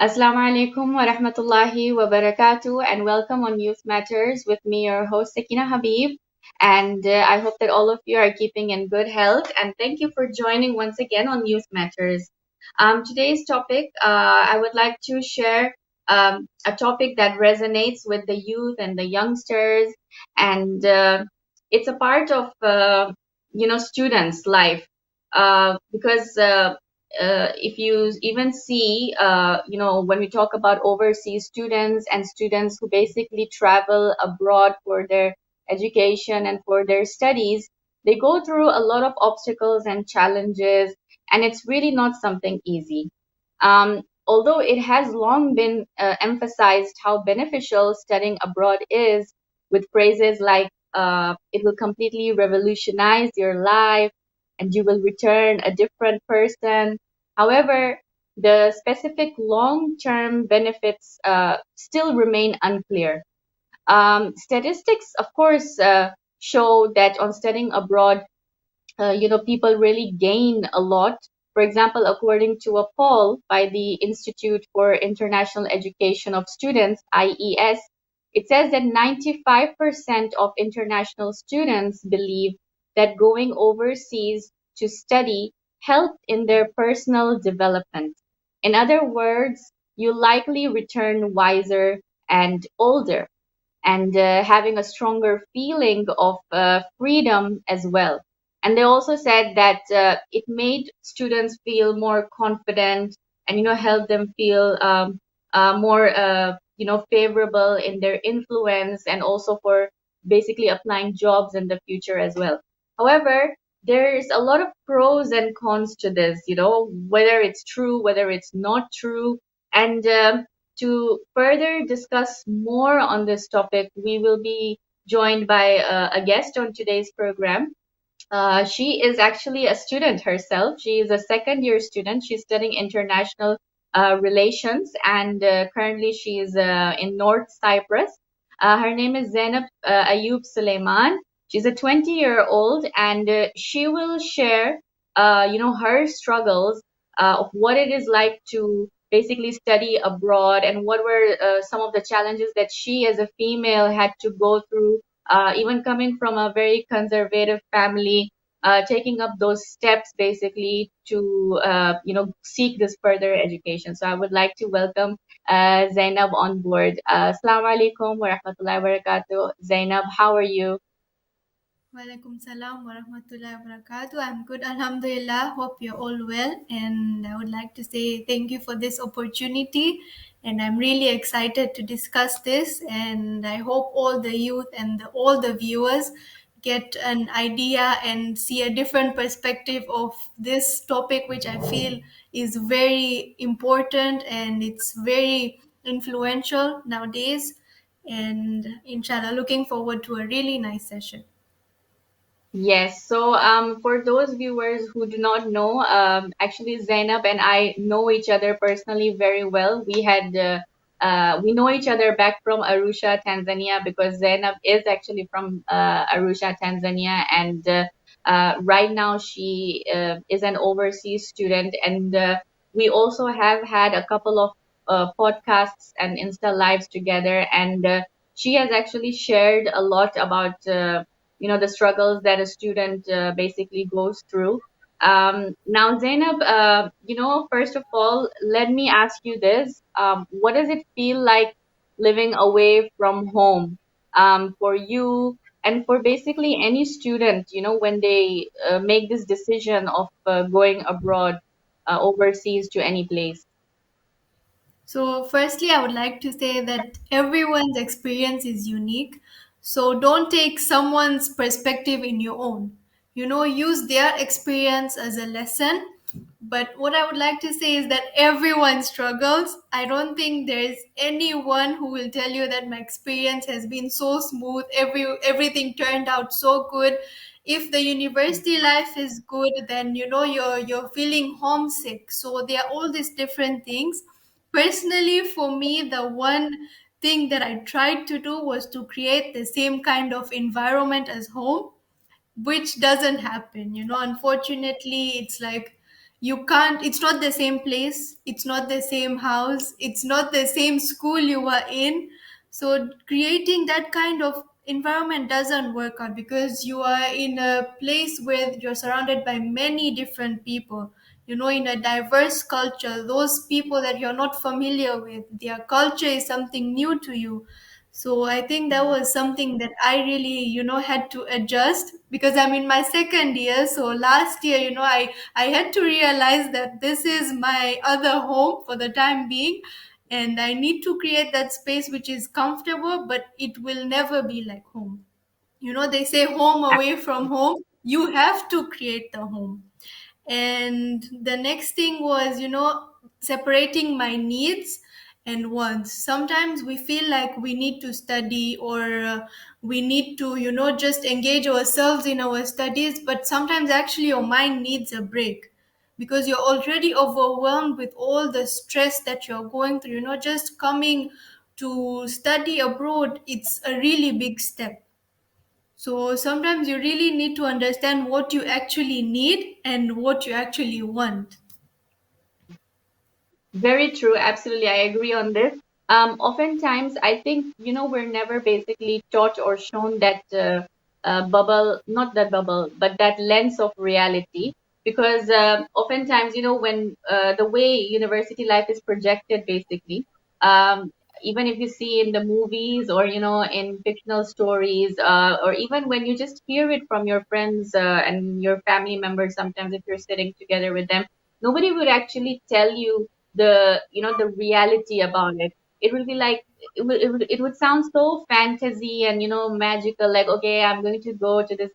Assalamu alaikum wa rahmatullahi wa barakatuh, and welcome on Youth Matters with me, your host Sakina Habib. And I hope that all of you are keeping in good health. And thank you for joining once again on Youth Matters. Today's topic, I would like to share a topic that resonates with the youth and the youngsters, and it's a part of students' life because if you even see, when we talk about overseas students and students who basically travel abroad for their education and for their studies, they go through a lot of obstacles and challenges, and it's really not something easy. Although it has long been emphasized how beneficial studying abroad is, with phrases like it will completely revolutionize your life and you will return a different person. However, the specific long term benefits still remain unclear. Statistics, of course, show that on studying abroad, people really gain a lot. For example, according to a poll by the Institute for International Education of Students, IES, it says that 95% of international students believe that going overseas to study helped in their personal development. In other words, you likely return wiser and older and having a stronger feeling of freedom as well. And they also said that it made students feel more confident and help them feel more favorable in their influence and also for basically applying jobs in the future as well. However, there's a lot of pros and cons to this, whether it's true, whether it's not true. And to further discuss more on this topic, we will be joined by a guest on today's program. She is actually a student herself. She is a second year student. She's studying international relations, and currently she is in North Cyprus. Her name is Zainab Ayub Suleiman. She's a 20-year-old, and she will share, her struggles of what it is like to basically study abroad and what were some of the challenges that she as a female had to go through, even coming from a very conservative family, taking up those steps basically to seek this further education. So I would like to welcome Zainab on board. Assalamu alaikum wa rahmatullahi wa barakatuh. Zainab, how are you? Walaikum salam wa rahmatullahi wa barakatuh. I'm good, alhamdulillah. Hope you're all well. And I would like to say thank you for this opportunity. And I'm really excited to discuss this. And I hope all the youth and all the viewers get an idea and see a different perspective of this topic, which I feel is very important and it's very influential nowadays. And inshallah, looking forward to a really nice session. Yes, so for those viewers who do not know, actually Zainab and I know each other personally very well. We know each other back from Arusha, Tanzania, because Zainab is actually from Arusha, Tanzania, and right now she is an overseas student. And we also have had a couple of podcasts and Insta lives together, and she has actually shared a lot about. The struggles that a student basically goes through. Now, Zainab, first of all, let me ask you this. What does it feel like living away from home for you and for basically any student, when they make this decision of going abroad, overseas to any place? So, firstly, I would like to say that everyone's experience is unique. So, don't take someone's perspective in your own. Use their experience as a lesson. But what I would like to say is that everyone struggles. I don't think there is anyone who will tell you that my experience has been so smooth, everything turned out so good. If the university life is good, then you're feeling homesick. So there are all these different things. Personally, for me, the one thing that I tried to do was to create the same kind of environment as home, which doesn't happen. Unfortunately, it's like You can't, it's not the same place, it's not the same house, it's not the same school you were in. So creating that kind of environment doesn't work out, because you are in a place where you're surrounded by many different people, in a diverse culture. Those people that you're not familiar with, their culture is something new to you. So I think that was something that I really, had to adjust, because I'm in my second year. So last year, I had to realize that this is my other home for the time being, and I need to create that space which is comfortable, but it will never be like home. They say home away from home. You have to create the home. And the next thing was, separating my needs and wants. Sometimes we feel like we need to study, or we need to, just engage ourselves in our studies, but sometimes actually your mind needs a break, because you're already overwhelmed with all the stress that you're going through. Just coming to study abroad, it's a really big step. So sometimes you really need to understand what you actually need and what you actually want. Very true. Absolutely. I agree on this. Oftentimes, I think, we're never basically taught or shown that bubble, not that bubble, but that lens of reality. Because oftentimes, when the way university life is projected, basically, um, even if you see in the movies or, in fictional stories, or even when you just hear it from your friends and your family members, sometimes if you're sitting together with them, nobody would actually tell you the reality about it. It will be like it would sound so fantasy and magical, like, okay, I'm going to go to this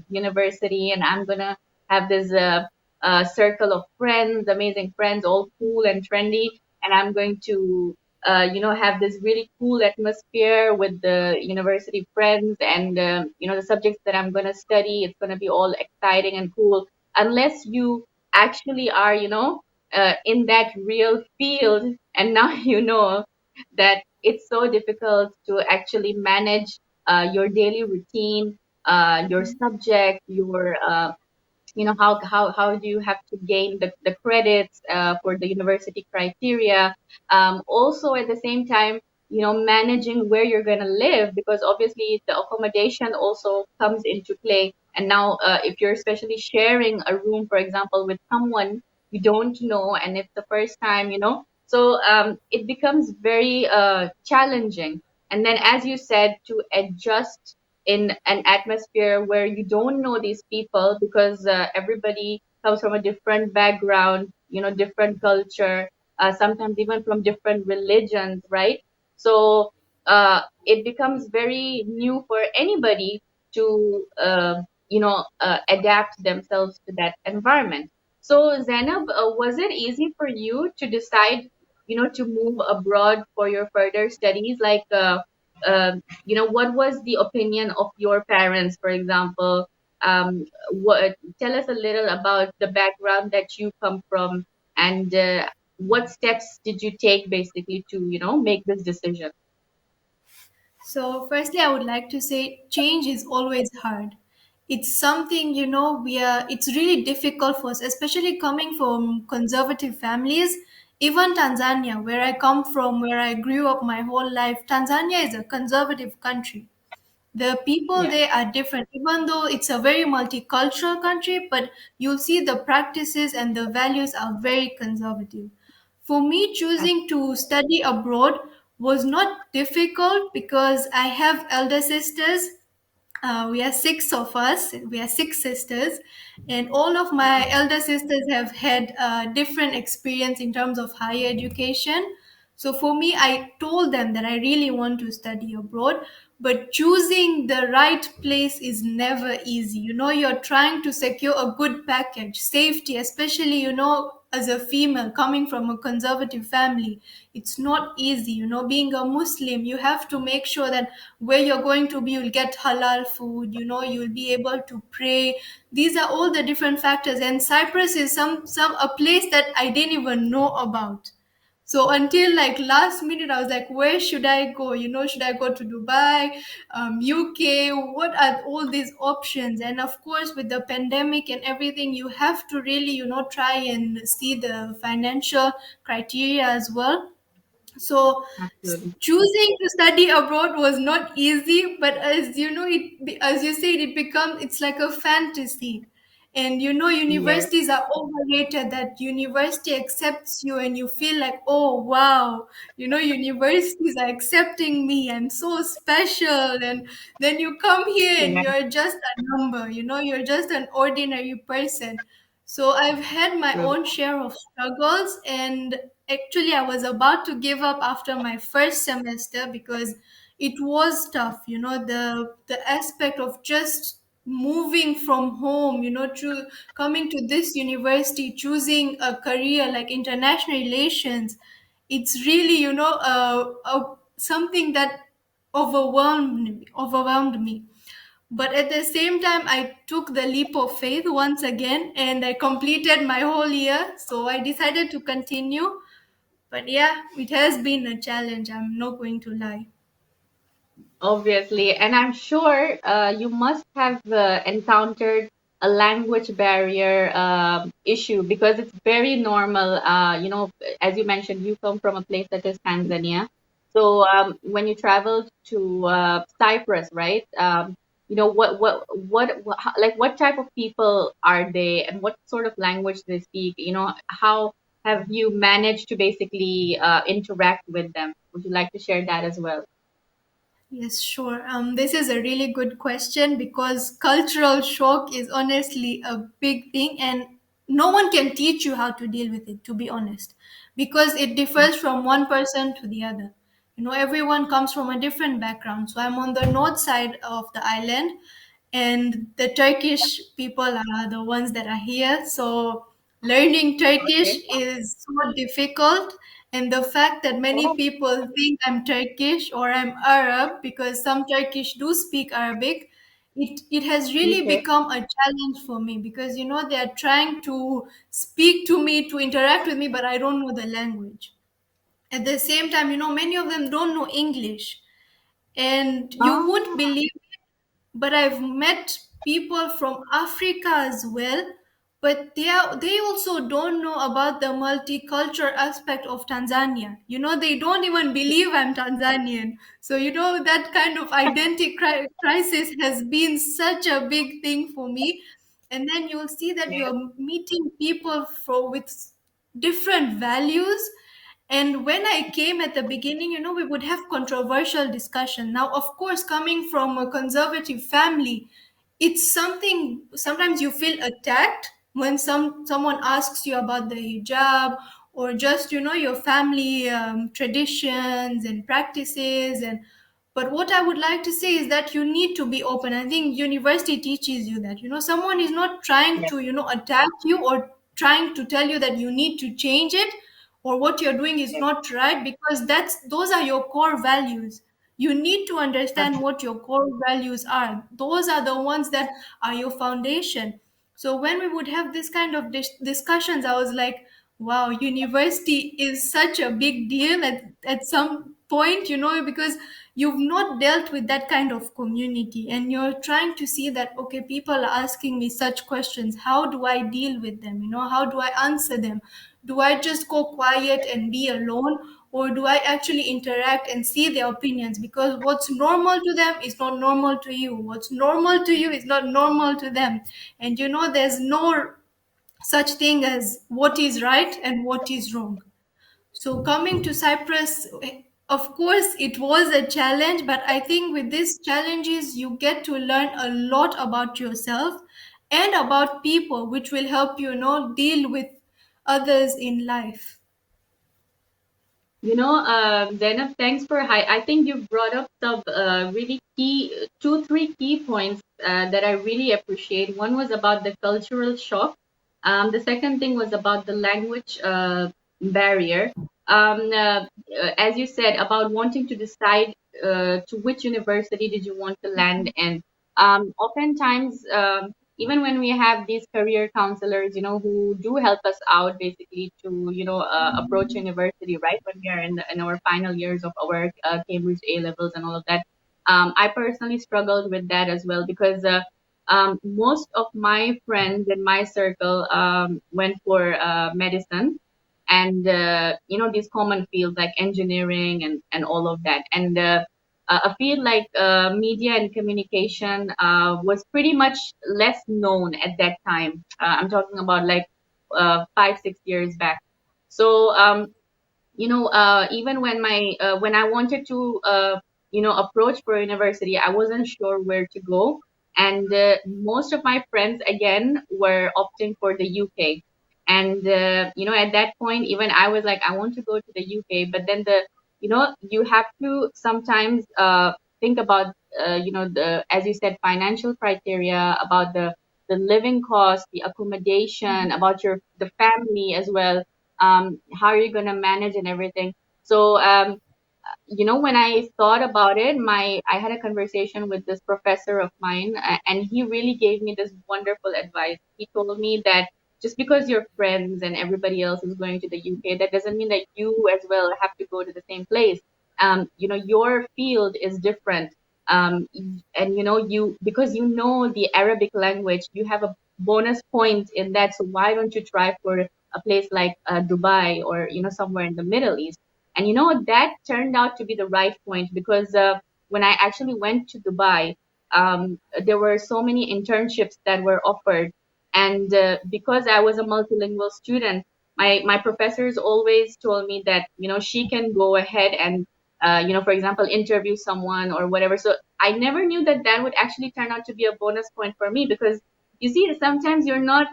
university and I'm gonna have this circle of friends, amazing friends, all cool and trendy, and I'm going to have this really cool atmosphere with the university friends, and the subjects that I'm going to study, it's going to be all exciting and cool, unless you actually are in that real field, and now you know that it's so difficult to actually manage your daily routine, your subject, your how do you have to gain the credits for the university criteria. Also at the same time, managing where you're going to live, because obviously the accommodation also comes into play. And now if you're especially sharing a room, for example, with someone you don't know, and it's the first time, so it becomes very challenging. And then, as you said, to adjust in an atmosphere where you don't know these people, because everybody comes from a different background, different culture, sometimes even from different religions, right? So it becomes very new for anybody to adapt themselves to that environment. So Zainab, was it easy for you to decide, to move abroad for your further studies? Like, what was the opinion of your parents, for example? Tell us a little about the background that you come from, and what steps did you take basically to, make this decision? So, firstly, I would like to say change is always hard. It's something, it's really difficult for us, especially coming from conservative families. Even Tanzania, where I come from, where I grew up my whole life, Tanzania is a conservative country. The people Yeah. there are different, even though it's a very multicultural country, but you'll see the practices and the values are very conservative. For me, choosing to study abroad was not difficult, because I have elder sisters. We are six of us. We are six sisters, and all of my elder sisters have had different experience in terms of higher education. So for me, I told them that I really want to study abroad, but choosing the right place is never easy. You're trying to secure a good package, safety, especially, as a female coming from a conservative family. It's not easy. Being a Muslim, you have to make sure that where you're going to be, you'll get halal food, you'll be able to pray. These are all the different factors. And Cyprus is some a place that I didn't even know about. So until like last minute, I was like, where should I go? Should I go to Dubai, UK? What are all these options? And of course, with the pandemic and everything, you have to really, try and see the financial criteria as well. So Absolutely. choosing to study abroad was not easy, but as you know, as you said, it's like a fantasy. And Yes. universities are overrated. That university accepts you and you feel like, oh wow, universities are accepting me, I'm so special. And then you come here and Yeah. you're just a number, you're just an ordinary person. So I've had my True. own share of struggles, and actually I was about to give up after my first semester because it was tough, the aspect of just moving from home, to coming to this university, choosing a career like international relations. It's really, something that overwhelmed me. But at the same time, I took the leap of faith once again and I completed my whole year. So I decided to continue. But yeah, it has been a challenge. I'm not going to lie. Obviously, and I'm sure you must have encountered a language barrier issue because it's very normal. As you mentioned, you come from a place such as Tanzania. So when you travel to Cyprus, right? Like what type of people are they, and what sort of language they speak? How have you managed to basically interact with them? Would you like to share that as well? Yes, sure. This is a really good question because cultural shock is honestly a big thing, and no one can teach you how to deal with it, to be honest, because it differs from one person to the other. Everyone comes from a different background. So I'm on the north side of the island, and the Turkish people are the ones that are here. So learning Turkish Okay. is so difficult, and the fact that many Oh, people think I'm Turkish or I'm Arab because some Turkish do speak Arabic, it has really okay. become a challenge for me because they are trying to speak to me, to interact with me, but I don't know the language. At the same time, many of them don't know English, and you won't Ah, believe, but I've met people from Africa as well. But they also don't know about the multicultural aspect of Tanzania. They don't even believe I'm Tanzanian. So that kind of identity crisis has been such a big thing for me. And then you'll see that yes, you're meeting people with different values. And when I came at the beginning, we would have controversial discussion. Now, of course, coming from a conservative family, it's something sometimes you feel attacked when someone asks you about the hijab or just your family traditions and practices. And but what I would like to say is that you need to be open. I think university teaches you that someone is not trying yes, to attack you or trying to tell you that you need to change it or what you're doing is yes. not right, because those are your core values. You need to understand Absolutely. what your core values are. Those are the ones that are your foundation. So when we would have this kind of discussions, I was like, wow, university is such a big deal at some point, because you've not dealt with that kind of community and you're trying to see that, okay, people are asking me such questions. How do I deal with them? How do I answer them? Do I just go quiet and be alone, or do I actually interact and see their opinions? Because what's normal to them is not normal to you. What's normal to you is not normal to them. And there's no such thing as what is right and what is wrong. So coming to Cyprus, of course, it was a challenge, but I think with these challenges, you get to learn a lot about yourself and about people, which will help deal with others in life. Zainab, thanks for I think you've brought up some really key, two, three key points that I really appreciate. One was about the cultural shock. The second thing was about the language barrier. As you said, about wanting to decide to which university did you want to land in. Oftentimes, even when we have these career counselors, who do help us out basically to, approach university, right? When we are in our final years of our Cambridge A levels and all of that. I personally struggled with that as well because most of my friends in my circle went for medicine and these common fields like engineering and all of that, and a field like media and communication was pretty much less known at that time. I'm talking about like 5 6 years back. So even when I wanted to approach for university, I wasn't sure where to go, and most of my friends again were opting for the UK. And at that point, even I was like, I want to go to the UK, but then you have to sometimes think about the, as you said, financial criteria, about the living cost, the accommodation, about the family as well, how are you going to manage and everything. So when I thought about it, I had a conversation with this professor of mine, and he really gave me this wonderful advice. He told me that just because your friends and everybody else is going to the UK, that doesn't mean that you as well have to go to the same place. Your field is different. And you, because you know the Arabic language, you have a bonus point in that. So why don't you try for a place like Dubai, or somewhere in the Middle East? And that turned out to be the right point, because when I actually went to Dubai, there were so many internships that were offered. And because I was a multilingual student, my professors always told me that, she can go ahead and, for example, interview someone or whatever. So I never knew that that would actually turn out to be a bonus point for me, because you see, sometimes you're not.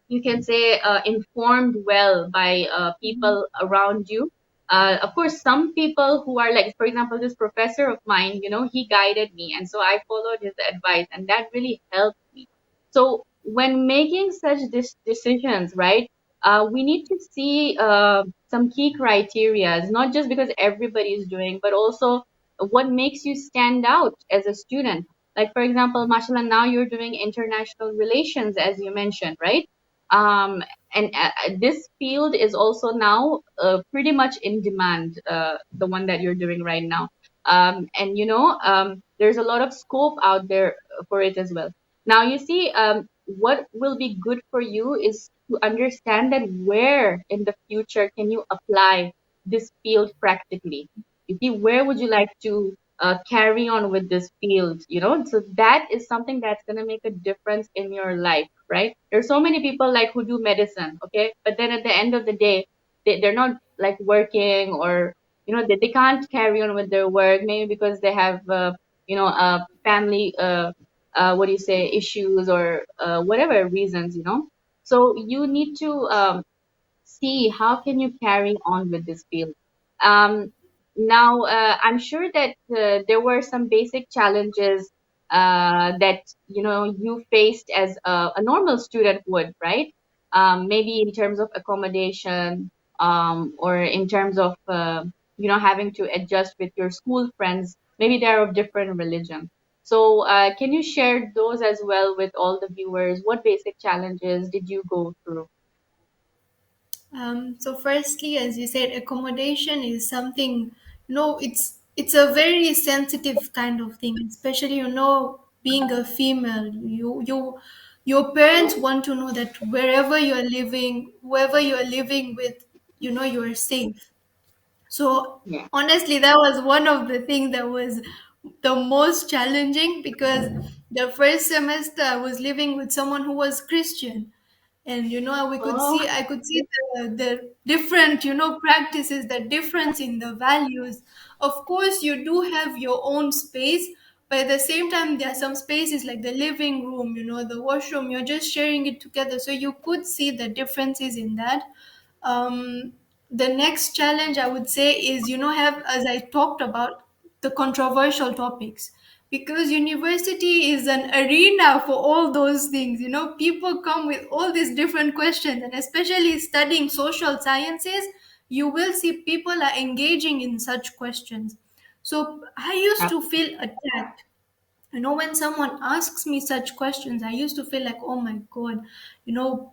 You can say informed well by people around you. Of course, some people who are like, for example, this professor of mine, he guided me, and so I followed his advice, and that really helped me. So when making such decisions, right, we need to see some key criteria, not just because everybody is doing, but also what makes you stand out as a student. Like, for example, mashallah, now you're doing international relations, as you mentioned, right? um, and this field is also now pretty much in demand, the one that you're doing right now. And there's a lot of scope out there for it as well. Now you see, what will be good for you is to understand that where in the future can you apply this field practically. You see, where would you like to carry on with this field, so that is something that's going to make a difference in your life, right? There's so many people like who do medicine, okay, but then at the end of the day, they're not like working, or they can't carry on with their work, maybe because they have family what do you say, issues, or whatever reasons, so you need to see how can you carry on with this field. Um, Now, I'm sure that there were some basic challenges that you faced as a normal student would, right? Maybe in terms of accommodation, or in terms of having to adjust with your school friends. Maybe they're of different religion. So, can you share those as well with all the viewers? What basic challenges did you go through? So firstly, as you said, accommodation is something, it's a very sensitive kind of thing, especially, being a female, your parents want to know that wherever you're living, whoever you're living with, you're safe. So Yeah. honestly, that was one of the things that was the most challenging, because the first semester I was living with someone who was Christian, and we could Oh, see I could see the different practices, the difference in the values. Of course, you do have your own space, but at the same time, there are some spaces like the living room, the washroom, you're just sharing it together, so you could see the differences in that. The next challenge I would say is, have, as I talked about, the controversial topics, because university is an arena for all those things. People come with all these different questions, and especially studying social sciences, you will see people are engaging in such questions. So I used to feel attacked When someone asks me such questions, I used to feel like, oh my God,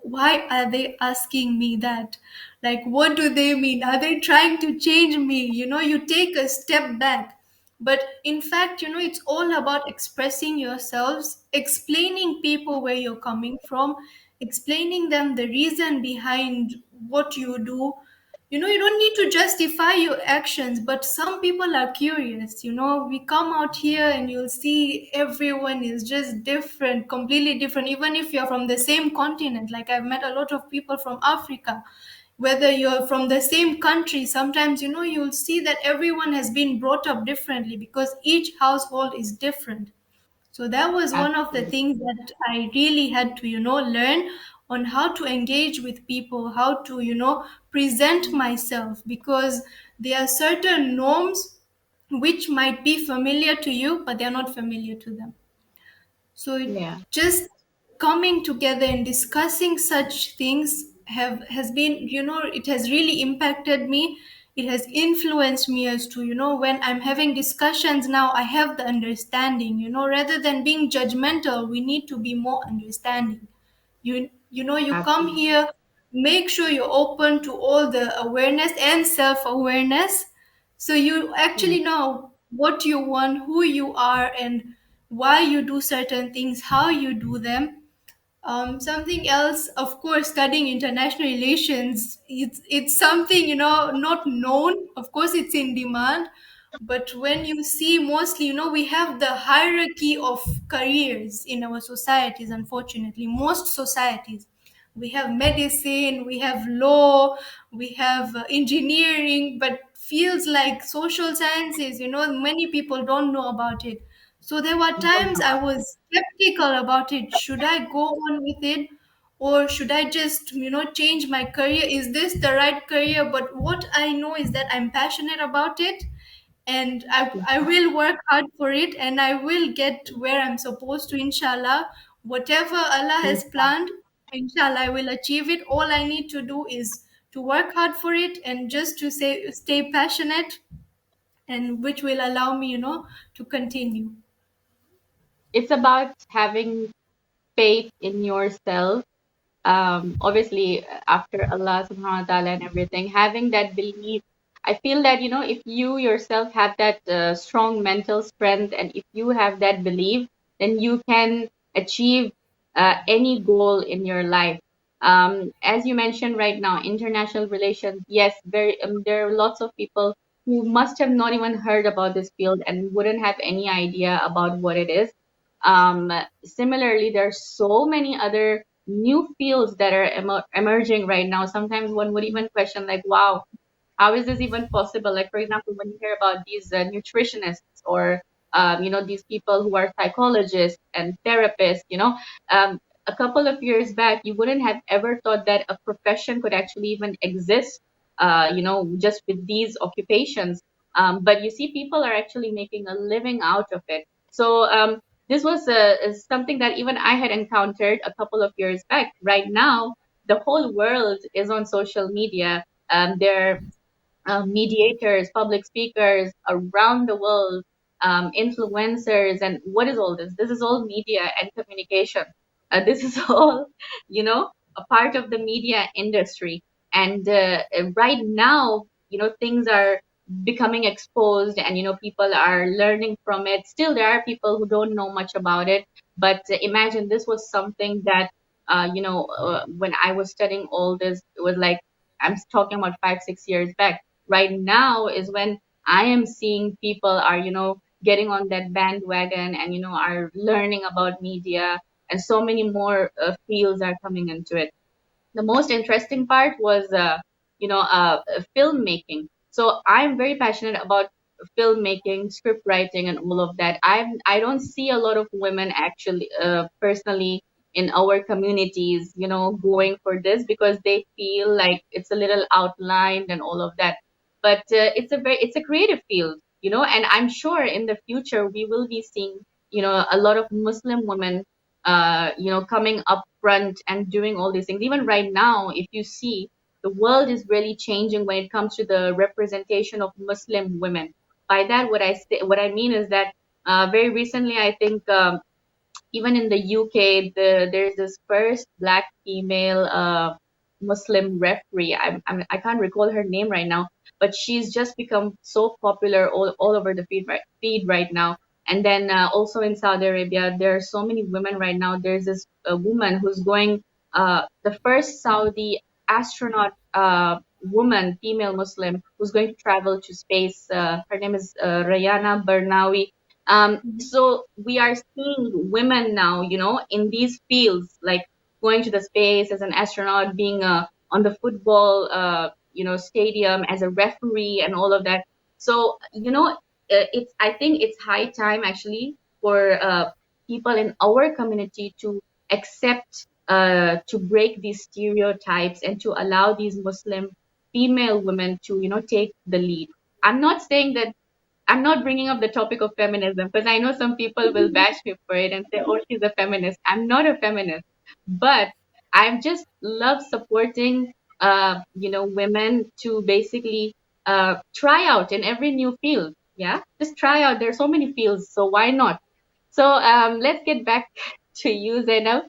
why are they asking me that? Like, what do they mean? Are they trying to change me? You take a step back. But in fact, it's all about expressing yourselves, explaining people where you're coming from, explaining them the reason behind what you do. You don't need to justify your actions, but some people are curious. We come out here and you'll see everyone is just different, completely different, even if you're from the same continent. Like, I've met a lot of people from Africa. Whether you're from the same country, sometimes, you'll see that everyone has been brought up differently because each household is different. So that was one of the Absolutely. things that I really had to, learn on how to engage with people, how to, present myself, because there are certain norms which might be familiar to you, but they're not familiar to them. So Yeah. just coming together and discussing such things have has been, it has really impacted me. It has influenced me as to, when I'm having discussions now, I have the understanding, rather than being judgmental, we need to be more understanding. You come Absolutely. here, make sure you're open to all the awareness and self-awareness, so you Yeah. actually know what you want, who you are, and why you do certain things, how you do them. Something else, of course, studying international relations, it's something, not known. Of course, it's in demand, but when you see, mostly, we have the hierarchy of careers in our societies. Unfortunately, most societies, we have medicine, we have law, we have engineering, but fields like social sciences, many people don't know about it. So there were Don't times know I about it. was skeptical about it. Should I go on with it, or should I just, change my career? Is this the right career? But what I know is that I'm passionate about it, and I will work hard for it, and I will get where I'm supposed to, inshallah. Whatever Allah has planned, inshallah, I will achieve it. All I need to do is to work hard for it, and just to stay passionate, and which will allow me, to continue. It's about having faith in yourself, obviously after Allah subhanahu wa ta'ala and everything, having that belief. I feel that, if you yourself have that strong mental strength, and if you have that belief, then you can achieve any goal in your life. As you mentioned right now, international relations, yes, very, there are lots of people who must have not even heard about this field and wouldn't have any idea about what it is. Similarly, there are so many other new fields that are emerging right now. Sometimes one would even question, like, wow, how is this even possible? Like, for example, when you hear about these nutritionists, or these people who are psychologists and therapists, a couple of years back, you wouldn't have ever thought that a profession could actually even exist, just with these occupations. But you see, people are actually making a living out of it. So this was is something that even I had encountered a couple of years back. Right now, the whole world is on social media. There mediators, public speakers around the world, influencers, and what is all this? This is all media and communication. This is all, a part of the media industry. And right now, things are becoming exposed, and people are learning from it. Still, there are people who don't know much about it. But imagine, this was something that, when I was studying all this, it was like, I'm talking about 5, 6 years back. Right now is when I am seeing people are, getting on that bandwagon, and, are learning about media, and so many more fields are coming into it. The most interesting part was filmmaking. So I'm very passionate about filmmaking, script writing, and all of that. I don't see a lot of women actually, personally, in our communities, going for this, because they feel like it's a little outlined and all of that. But it's a creative field, and I'm sure in the future we will be seeing, a lot of Muslim women coming up front and doing all these things. Even right now, if you see, the world is really changing when it comes to the representation of Muslim women. By that, what I mean is that Very recently, I think even in the UK, there's this first black female Muslim referee. I can't recall her name right now, but she's just become so popular all over the feed right now. And then also in Saudi Arabia, there are so many women right now. There's this woman who's going, the first Saudi astronaut woman, female Muslim, who's going to travel to space. Her name is Rayana Barnawi. So we are seeing women now, in these fields, like going to the space as an astronaut, being on the football, stadium as a referee and all of that. So, I think it's high time actually for people in our community to accept, to break these stereotypes and to allow these Muslim female women to, take the lead. I'm not saying that I'm not bringing up the topic of feminism because I know some people will bash me for it and say, "Oh, she's a feminist." I'm not a feminist, but I just love supporting, women to basically try out in every new field. Yeah, just try out. There's so many fields, so why not? So let's get back to you, Zainab.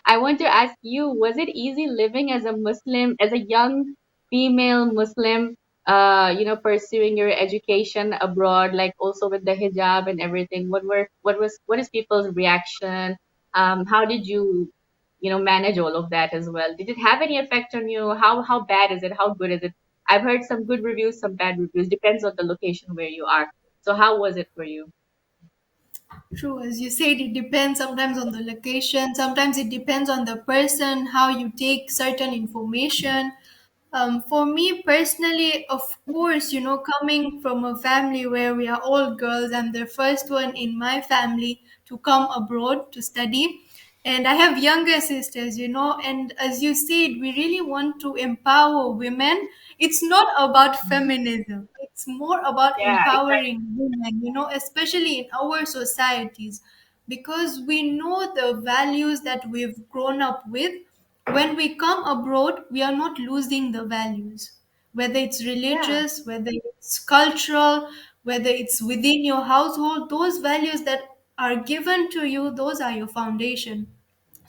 I want to ask you, was it easy living as a Muslim, as a young female Muslim, pursuing your education abroad, like also with the hijab and everything? What is people's reaction? How did you, manage all of that as well? Did it have any effect on you? How bad is it? How good is it? I've heard some good reviews, some bad reviews. Depends on the location where you are. So how was it for you? True, as you said, it depends sometimes on the location, sometimes it depends on the person, how you take certain information. For me personally, of course, coming from a family where we are all girls, I'm the first one in my family to come abroad to study. And I have younger sisters, and as you said, we really want to empower women. It's not about feminism, it's more about Yeah, exactly. empowering women, especially in our societies, because we know the values that we've grown up with. When we come abroad, we are not losing the values, whether it's Yeah. religious, whether it's cultural, whether it's within your household. Those values that are given to you, those are your foundation.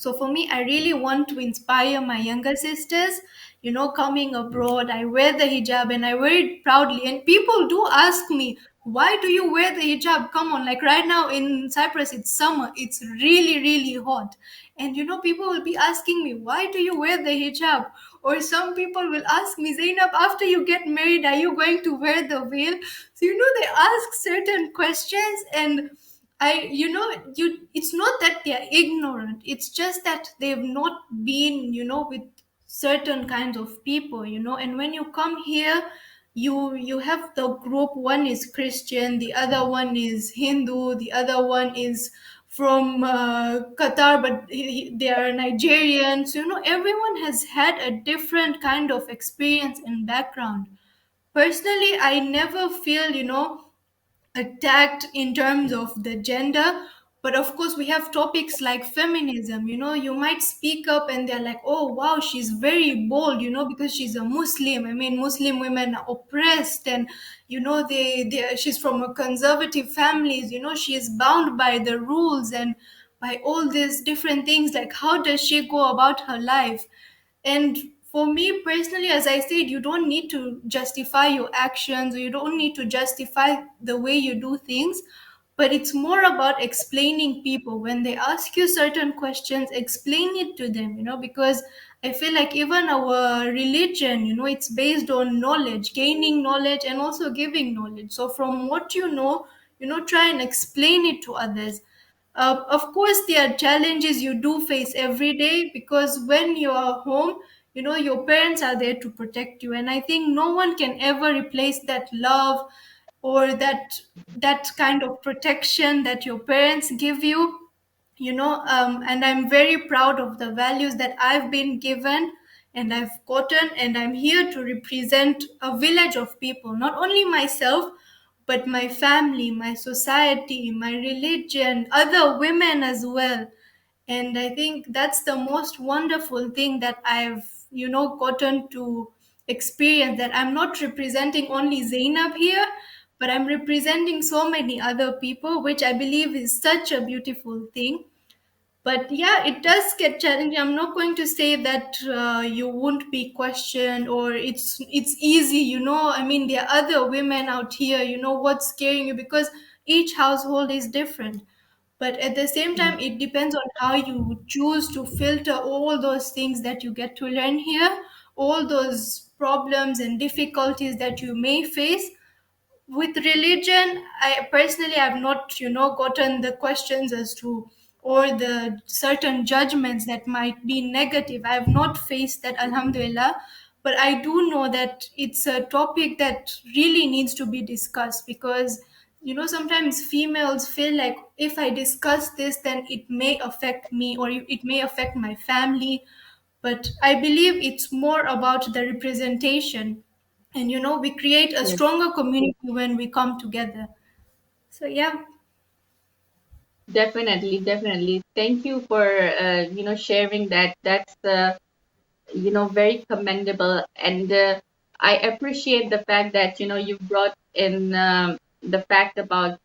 So for me, I really want to inspire my younger sisters, coming abroad. I wear the hijab and I wear it proudly. And people do ask me, why do you wear the hijab? Come on, like right now in Cyprus, it's summer, it's really, really hot. And people will be asking me, why do you wear the hijab? Or some people will ask me, Zainab, after you get married, are you going to wear the veil? So, they ask certain questions, and it's not that they're ignorant. It's just that they've not been, with certain kinds of people, and when you come here, you have the group. One is Christian, the other one is Hindu, the other one is from Qatar, but they are Nigerians. Everyone has had a different kind of experience and background. Personally, I never feel, attacked in terms of the gender. But of course, we have topics like feminism. You might speak up and they're like, oh wow, she's very bold, because she's a Muslim. I mean, Muslim women are oppressed, and she's from a conservative families. She is bound by the rules and by all these different things. Like, how does she go about her life? And for me personally, as I said, you don't need to justify your actions, or you don't need to justify the way you do things. But it's more about explaining people. When they ask you certain questions, explain it to them, because I feel like even our religion, it's based on knowledge, gaining knowledge and also giving knowledge. So from what try and explain it to others. Of course, there are challenges you do face every day, because when you are home, your parents are there to protect you. And I think no one can ever replace that love, or that kind of protection that your parents give you. And I'm very proud of the values that I've been given and I've gotten, and I'm here to represent a village of people, not only myself, but my family, my society, my religion, other women as well. And I think that's the most wonderful thing that I've gotten to experience, that I'm not representing only Zainab here, but I'm representing so many other people, which I believe is such a beautiful thing. But yeah, it does get challenging. I'm not going to say that you won't be questioned or it's easy. I mean, there are other women out here. What's scaring you, because each household is different. But at the same time, it depends on how you choose to filter all those things that you get to learn here, all those problems and difficulties that you may face. With religion, I personally have not gotten the questions as to, or the certain judgments that might be negative. I have not faced that, alhamdulillah. But I do know that it's a topic that really needs to be discussed, because sometimes females feel like, if I discuss this, then it may affect me, or it may affect my family. But I believe it's more about the representation, and we create a Yes, stronger community when we come together. So yeah. definitely, definitely. Thank you for sharing that. That's very commendable, and I appreciate the fact that you brought in the fact about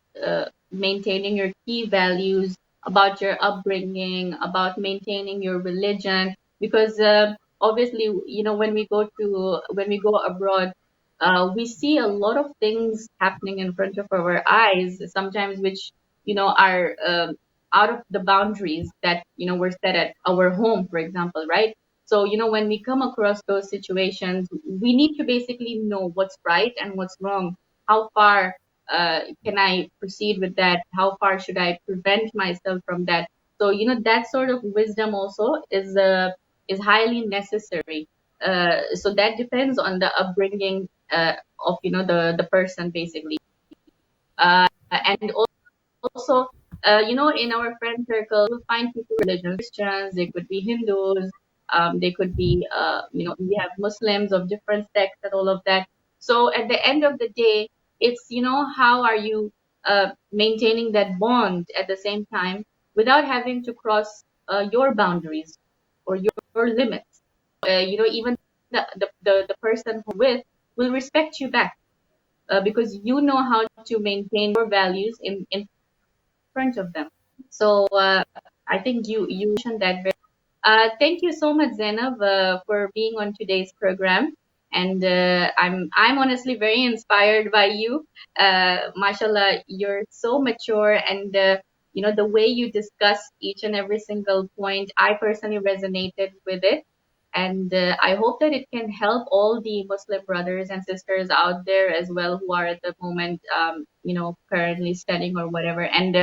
maintaining your key values, about your upbringing, about maintaining your religion, because obviously when we go abroad, we see a lot of things happening in front of our eyes, sometimes which are out of the boundaries that were set at our home, for example, right? So, when we come across those situations, we need to basically know what's right and what's wrong. How far can I proceed with that? How far should I prevent myself from that? So, that sort of wisdom also is highly necessary. So that depends on the upbringing of the person basically. And also, in our friend circle, you'll find people religions, Christians, they could be Hindus, they could be, we have Muslims of different sects and all of that. So at the end of the day, it's, how are you maintaining that bond at the same time without having to cross your boundaries or your limits. Even the person who with will respect you back because you know how to maintain your values in front of them. So I think you mentioned that very. Thank you so much, Zainab, for being on today's program. And I'm honestly very inspired by you. Mashallah, you're so mature, and the way you discuss each and every single point, I personally resonated with it. And I hope that it can help all the Muslim brothers and sisters out there as well who are at the moment, currently studying or whatever. And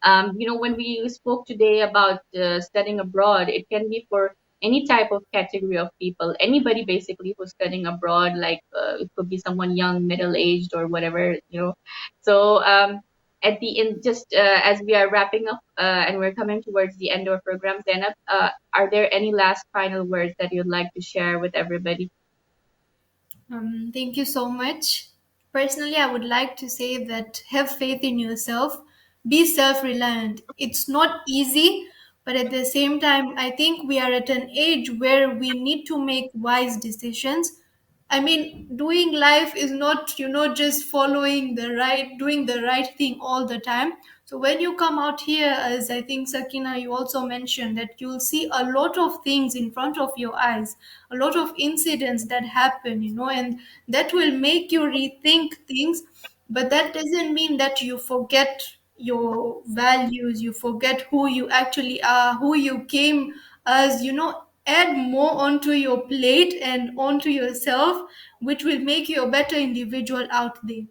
when we spoke today about studying abroad, it can be for any type of category of people, anybody basically who's studying abroad, like it could be someone young, middle aged, or whatever. So at the end, just as we are wrapping up and we're coming towards the end of our program, Zainab, are there any last final words that you'd like to share with everybody? Thank you so much. Personally, I would like to say that have faith in yourself, be self reliant. It's not easy, but at the same time, I think we are at an age where we need to make wise decisions. I mean, doing life is not, just doing the right thing all the time. So when you come out here, as I think Sakina, you also mentioned that you'll see a lot of things in front of your eyes, a lot of incidents that happen, and that will make you rethink things. But that doesn't mean that you forget your values, you forget who you actually are, who you came as, add more onto your plate and onto yourself, which will make you a better individual out there.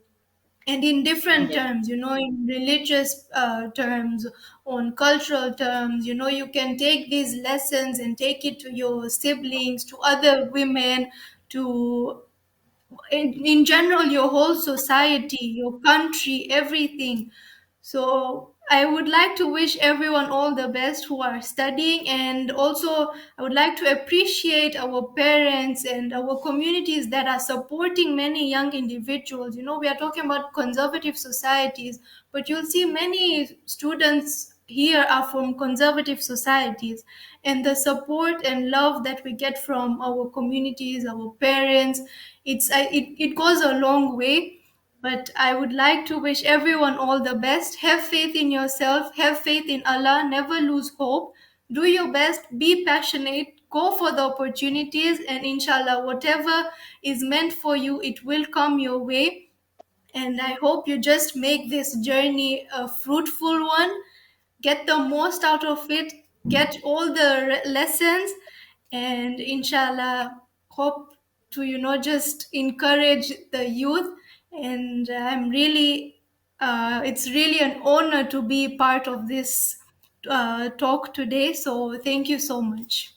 And in different Yes. terms, in religious terms, on cultural terms, you can take these lessons and take it to your siblings, to other women, to in general your whole society, your country, everything. So I would like to wish everyone all the best who are studying, and also I would like to appreciate our parents and our communities that are supporting many young individuals. We are talking about conservative societies, but you'll see many students here are from conservative societies, and the support and love that we get from our communities, our parents, it goes a long way. But I would like to wish everyone all the best. Have faith in yourself, have faith in Allah, never lose hope. Do your best, be passionate, go for the opportunities, and inshallah, whatever is meant for you, it will come your way. And I hope you just make this journey a fruitful one, get the most out of it, get all the lessons, and inshallah hope to just encourage the youth. And I'm really it's really an honor to be part of this talk today, so thank you so much.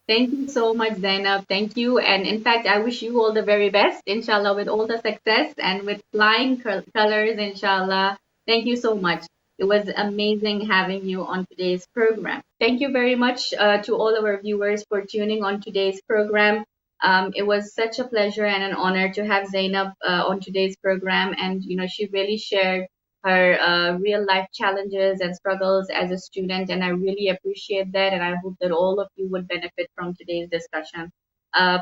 Thank you so much, Zainab. Thank you. And in fact, I wish you all the very best, inshallah, with all the success and with flying colors, inshallah. Thank you so much. It was amazing having you on today's program. Thank you very much to all our viewers for tuning on today's program. It was such a pleasure and an honor to have Zainab on today's program. And, she really shared her real life challenges and struggles as a student. And I really appreciate that. And I hope that all of you would benefit from today's discussion.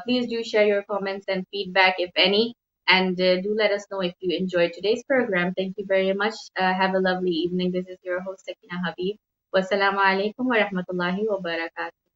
Please do share your comments and feedback, if any. And do let us know if you enjoyed today's program. Thank you very much. Have a lovely evening. This is your host, Sakina Habib. Wassalamu alaikum wa rahmatullahi wa barakatuh.